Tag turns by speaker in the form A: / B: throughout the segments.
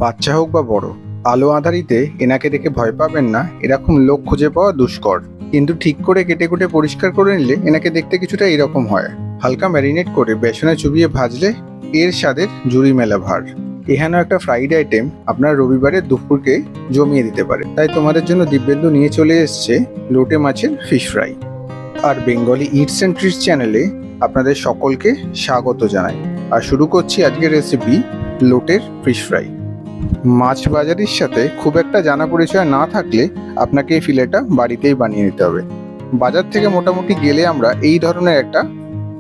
A: বাচ্চা হোক বা বড়, আলো আঁধারিতে এনাকে দেখে ভয় পাবেন না। এরকম লোক খুঁজে পাওয়া দুষ্কর, কিন্তু ঠিক করে কেটে কুটে পরিষ্কার করে নিলে এনাকে দেখতে কিছুটা এরকম হয়। হালকা ম্যারিনেট করে বেসনে চুবিয়ে ভাজলে এর স্বাদের জুড়ি মেলা ভার। এখানেও একটা ফ্রাইড আইটেম আপনার রবিবারের দুপুরকে জমিয়ে দিতে পারে। তাই তোমাদের জন্য দিব্যেন্দু নিয়ে চলে এসছে লোটে মাছের ফিশ ফ্রাই। আর বেঙ্গলি ইটস অ্যান্ড ট্রিটস চ্যানেলে আপনাদের সকলকে স্বাগত জানাই। আর শুরু করছি আজকের রেসিপি লোটের ফিশ ফ্রাই। মাছ বাজারের সাথে খুব একটা জানা পরিচয় না থাকলে আপনাকে এই ফিলেটা বাড়িতেই বানিয়ে নিতে হবে। বাজার থেকে মোটামুটি গেলে আমরা এই ধরনের একটা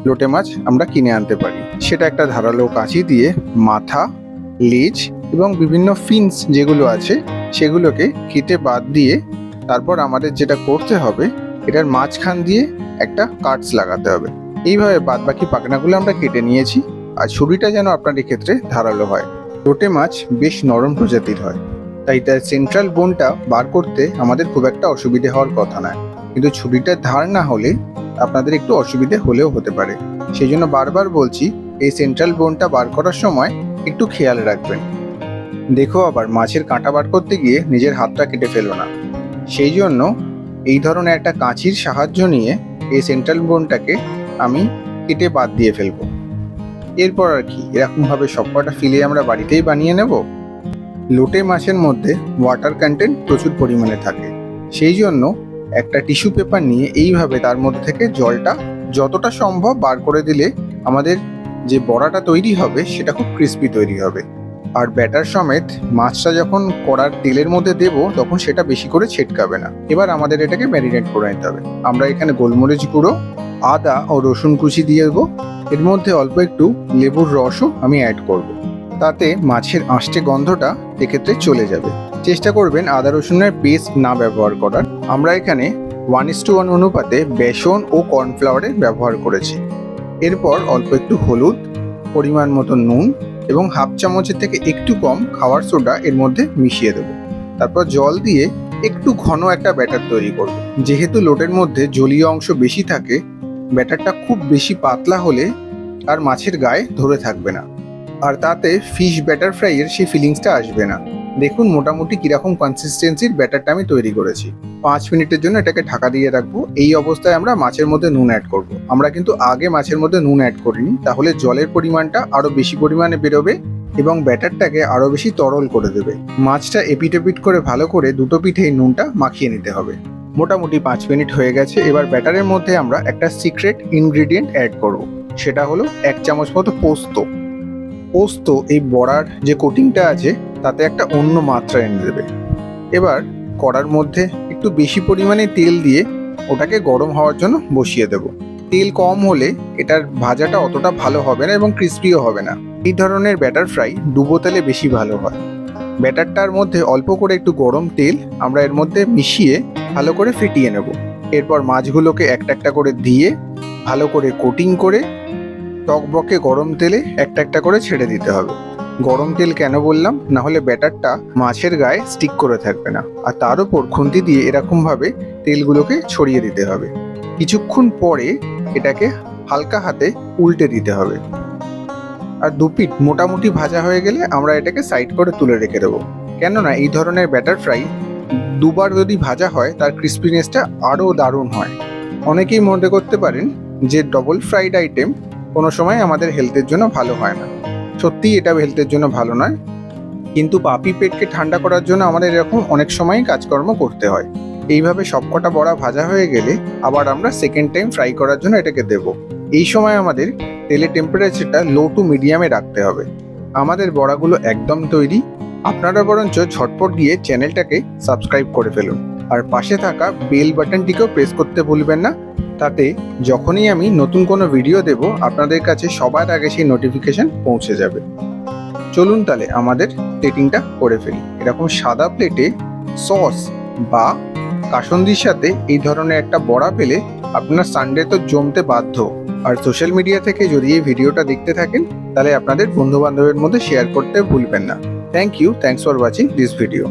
A: লোটে মাছ আমরা কিনে আনতে পারি। সেটা একটা ধারালো কাঁচি দিয়ে মাথা, লেজ এবং বিভিন্ন ফিনস যেগুলো আছে সেগুলোকে কেটে বাদ দিয়ে তারপর আমাদের যেটা করতে হবে, এটার মাঝখান দিয়ে একটা কাটস লাগাতে হবে। এইভাবে বাদ বাকি পাখনাগুলো আমরা কেটে নিয়েছি। আর ছুরিটা যেন আপনার এক্ষেত্রে ধারালো হয়। লোটে মাছ বেশ নরম প্রজাতির হয়, তাই তার সেন্ট্রাল বোনটা বার করতে আমাদের খুব একটা অসুবিধে হওয়ার কথা নয়। কিন্তু ছুরিটার ধার না হলে আপনাদের একটু অসুবিধে হলেও হতে পারে। সেই জন্য বারবার বলছি, এই সেন্ট্রাল বোনটা বার করার সময় একটু খেয়াল রাখবেন। দেখো, আবার মাছের কাঁটা বার করতে গিয়ে নিজের হাতটা কেটে ফেলো না। সেই জন্য এই ধরনের একটা কাঁচির সাহায্য নিয়ে এই সেন্ট্রাল বোনটাকে আমি কেটে বাদ দিয়ে ফেলবো। এরপর আর কি, এরকমভাবে সবকটা ফিলে আমরা বাড়িতেই বানিয়ে নেব। লোটে মাছের মধ্যে ওয়াটার কন্টেন্ট প্রচুর পরিমাণে থাকে, সেই জন্য একটা টিস্যু পেপার নিয়ে এইভাবে তার মধ্যে থেকে জলটা যতটা সম্ভব বার করে দিলে আমাদের যে বড়াটা তৈরি হবে সেটা খুব ক্রিস্পি তৈরি হবে। আর ব্যাটার সমেত মাছটা যখন কড়ার তেলের মধ্যে দেব তখন সেটা বেশি করে ছেটকাবে না। এবার আমাদের এটাকে ম্যারিনেট করে নিতে হবে। আমরা এখানে গোলমরিচ গুঁড়ো, আদা ও রসুন কুচি দিয়ে দেবো। এর মধ্যে অল্প একটু লেবুর রসও আমি অ্যাড করব। তাতে মাছের আঁশটে গন্ধটা এক্ষেত্রে চলে যাবে। চেষ্টা করবেন আদা রসুনের পেস্ট না ব্যবহার করার। আমরা এখানে 1:1 অনুপাতে বেসন ও কর্নফ্লাওয়ারের ব্যবহার করেছি। এরপর অল্প একটু হলুদ, পরিমাণ মতো নুন এবং হাফ চামচের থেকে একটু কম খাওয়ার সোডা এর মধ্যে মিশিয়ে দেবো। তারপর জল দিয়ে একটু ঘন একটা ব্যাটার তৈরি করব। যেহেতু লোটের মধ্যে জলীয় অংশ বেশি থাকে, ব্যাটারটা খুব বেশি পাতলা হলে আর মাছের গায়ে ধরে থাকবে না, আর তাতে ফিশ ব্যাটার ফ্রাইয়ের সেই ফিলিংসটা আসবে না। দেখুন মোটামুটি কিরকম কনসিস্টেন্সির ব্যাটারটা আমি তৈরি করেছি। 5 মিনিটের জন্য এটাকে ঢাকা দিয়ে রাখবো। এই অবস্থায় আমরা মাছের মধ্যে নুন অ্যাড করব। আমরা কিন্তু আগে মাছের মধ্যে নুন অ্যাড করিনি, তাহলে জলের পরিমাণটা আরো বেশি পরিমাণে বেরোবে এবং ব্যাটারটাকে আরো বেশি তরল করে দেবে। মাছটা এপিট এপিট করে ভালো করে দুটো পিঠেই নুনটা মাখিয়ে নিতে হবে। মোটামুটি 5 মিনিট হয়ে গেছে। এবার ব্যাটারের মধ্যে আমরা একটা সিক্রেট ইনগ্রেডিয়েন্ট অ্যাড করব। সেটা হলো 1 চামচ মতো পোস্ত। পোস্ত এই বড়ার যে কোটিংটা আছে তাতে একটা অন্য মাত্রা এনে দেবে। এবার কড়ার মধ্যে একটু বেশি পরিমাণে তেল দিয়ে ওটাকে গরম হওয়ার জন্য বসিয়ে দেব। তেল কম হলে এটার ভাজাটা অতটা ভালো হবে না এবং ক্রিস্পিও হবে না। এই ধরনের ব্যাটার ফ্রাই ডুবো তেলে বেশি ভালো হয়। ব্যাটারটার মধ্যে অল্প করে একটু গরম তেল আমরা এর মধ্যে মিশিয়ে ভালো করে ফিটিয়ে নেব। এরপর মাছগুলোকে একটা একটা করে দিয়ে ভালো করে কোটিং করে টকবকে গরম তেলে একটা একটা করে ছেড়ে দিতে হবে। গরম তেল কেন বললাম, না হলে ব্যাটারটা মাছের গায়ে স্টিক করে থাকবে না। আর তার উপর খুন্তি দিয়ে এরকমভাবে তেলগুলোকে ছড়িয়ে দিতে হবে। কিছুক্ষণ পরে এটাকে হালকা হাতে উল্টে দিতে হবে। আর দুপিঠ মোটামুটি ভাজা হয়ে গেলে আমরা এটাকে সাইড করে তুলে রেখে দেবো। কেননা এই ধরনের ব্যাটার ফ্রাই দুবার যদি ভাজা হয় তার ক্রিস্পিনেসটা আরও দারুণ হয়। অনেকেই মনে করতে পারেন যে ডবল ফ্রাইড আইটেম কোনো সময় আমাদের হেলথের জন্য ভালো হয় না। সত্যিই এটা হেলথের জন্য ভালো নয়, কিন্তু পাপি পেটকে ঠান্ডা করার জন্য আমাদের এরকম অনেক সময়ই কাজকর্ম করতে হয়। এইভাবে সবকটা বড়া ভাজা হয়ে গেলে আবার আমরা সেকেন্ড টাইম ফ্রাই করার জন্য এটাকে দেব। এই সময় আমাদের তেলের টেম্পারেচারটা লো টু মিডিয়ামে রাখতে হবে। আমাদের বড়াগুলো একদম তৈরি। আপনারা বরঞ্চ ঝটপট গিয়ে চ্যানেলটাকে সাবস্ক্রাইব করে ফেলুন, আর পাশে থাকা বেল বাটনটিকেও প্রেস করতে ভুলবেন না। তাতে যখনই আমি নতুন কোনো ভিডিও দেব আপনাদের কাছে সবার আগে সেই নোটিফিকেশন পৌঁছে যাবে। চলুন তাহলে আমাদের প্লেটিংটা করে ফেলি। এরকম সাদা প্লেটে সস বা কাসন্দির সাথে এই ধরনের একটা বড়া পেলে আপনার সানডে তো জমতে বাধ্য। আর সোশ্যাল মিডিয়া থেকে যদি এই ভিডিওটা দেখতে থাকেন তাহলে আপনাদের বন্ধু বান্ধবের মধ্যে শেয়ার করতে ভুলবেন না। Thank you, thanks for watching this video.